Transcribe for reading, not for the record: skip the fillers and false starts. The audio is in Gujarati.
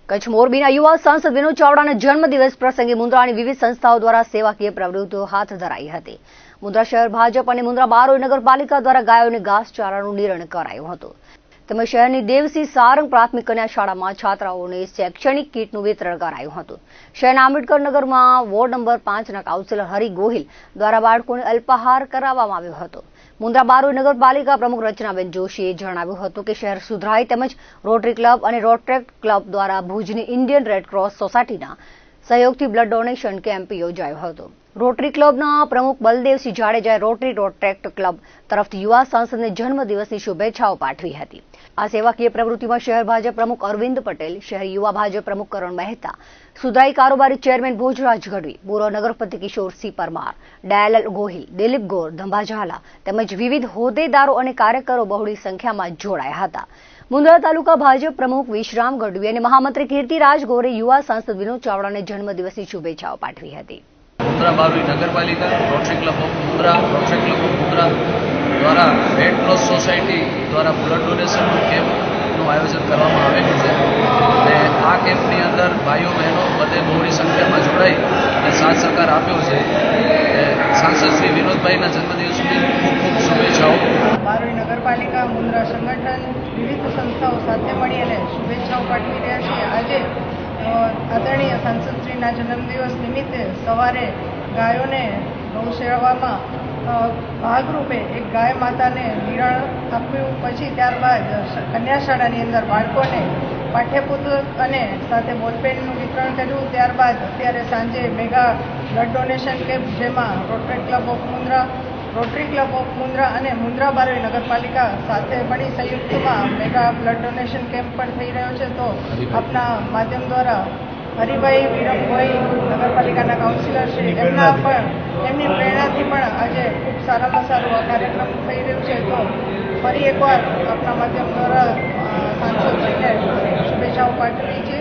કચ્છ મોરબીના યુવા સાંસદ વિનોદ ચાવડાના જન્મદિવસ પ્રસંગે મુન્દ્રાની વિવિધ સંસ્થાઓ દ્વારા સેવાકીય પ્રવૃત્તિઓ હાથ ધરાઈ હતી. મુન્દ્રા શહેર ભાજપ અને મુન્દ્રા બારોઈ નગરપાલિકા દ્વારા ગાયોને ઘાસચારાનું નિરણ કરાયું હતું. તેમજ શહેરની દેવસિંહ સારંગ પ્રાથમિક કન્યા શાળામાં છાત્રાઓને શૈક્ષણિક કીટનું વિતરણ કરાયું હતું. શહેરના આંબેડકર નગરમાં વોર્ડ નંબર 5ના કાઉન્સિલર હરિ ગોહિલ દ્વારા બાળકોને અલ્પાહાર કરાવવામાં આવ્યો હતો. મુન્દ્રા બારોઈ નગરપાલિકા પ્રમુખ રચનાબેન જોશીએ જણાવ્યું હતું કે શહેર સુધરાઈ તેમજ રોટરી ક્લબ અને રોટરેક્ટ ક્લબ દ્વારા ભુજની ઇન્ડિયન રેડક્રોસ સોસાયટીના સહયોગથી બ્લડ ડોનેશન કેમ્પ યોજાયો હતો. રોટરી ક્લબના પ્રમુખ બલદેવસિંહ જાડેજાએ રોટરેક્ટ ક્લબ તરફથી યુવા સાંસદને જન્મદિવસની શુભેચ્છાઓ પાઠવી હતી. આ સેવાકીય પ્રવૃત્તિમાં શહેર ભાજપ પ્રમુખ અરવિંદ પટેલ, શહેર યુવા ભાજપ પ્રમુખ કરણ મહેતા, સુધરાઈ કારોબારી ચેરમેન ભોજરાજ ગઢવી, પૂર્વ નગરપતિ કિશોરસિંહ પરમાર, દયાલાલ ગોહિલ, દિલીપ ગોર, ધંભાઝાલા તેમજ વિવિધ હોદ્દેદારો અને કાર્યકરો બહોળી સંખ્યામાં જોડાયા હતા. મુન્દ્રા તાલુકા ભાજપ પ્રમુખ વિશ્રામ ગઢવી અને મહામંત્રી કીર્તિરાજ ગોરે યુવા સાંસદ વિનોદ ચાવડાને જન્મદિવસની શુભેચ્છાઓ પાઠવી હતી. મુન્દ્રા બારોઈ નગરપાલિકા, Rotary Club of Mundra, Rotaract Club of Mundra દ્વારા રેડ ક્રોસ સોસાયટી દ્વારા બ્લડ ડોનેશન કેમ્પનું આયોજન કરવામાં આવેલું છે અને આ કેમ્પની અંદર ભાઈઓ બહેનો બધે બહોળી સંખ્યામાં જોડાઈ અને સાથ સહકાર આપ્યો છે. સાંસદ શ્રી વિનોદભાઈના જન્મદિવસની ખૂબ ખૂબ શુભેચ્છાઓ. બારોઈ નગરપાલિકા, મુન્દ્રા સંગઠન, વિવિધ સંસ્થાઓ સાથે મળી અને શુભેચ્છાઓ પાઠવી રહ્યા છીએ. આજે આદરણીય સાંસદશ્રીના જન્મદિવસ નિમિત્તે સવારે ગાયોને ગૌસેવામાં ભાગરૂપે એક ગાય માતાને નિરણ આપ્યું. પછી ત્યારબાદ કન્યા શાળાની અંદર બાળકોને પાઠ્યપુસ્તક અને સાથે બોલપેનનું વિતરણ કર્યું. ત્યારબાદ અત્યારે સાંજે મેગા બ્લડ ડોનેશન કેમ્પ, જેમાં Rotaract Club of Mundra, Rotary Club of Mundra અને મુન્દ્રા બારોઈ નગરપાલિકા સાથે મળી સંયુક્તમાં મેગા બ્લડ ડોનેશન કેમ્પ પણ થઈ રહ્યો છે. તો આપના માધ્યમ દ્વારા હરિભાઈ વિરમભાઈ નગરપાલિકાના કાઉન્સિલર છે, એમની પ્રેરણાથી પણ આજે ખૂબ સારામાં સારો આ કાર્યક્રમ થઈ રહ્યો છે. તો ફરી એકવાર આપના માધ્યમ દ્વારા સાંસદશ્રીને શુભેચ્છાઓ પાઠવી છે.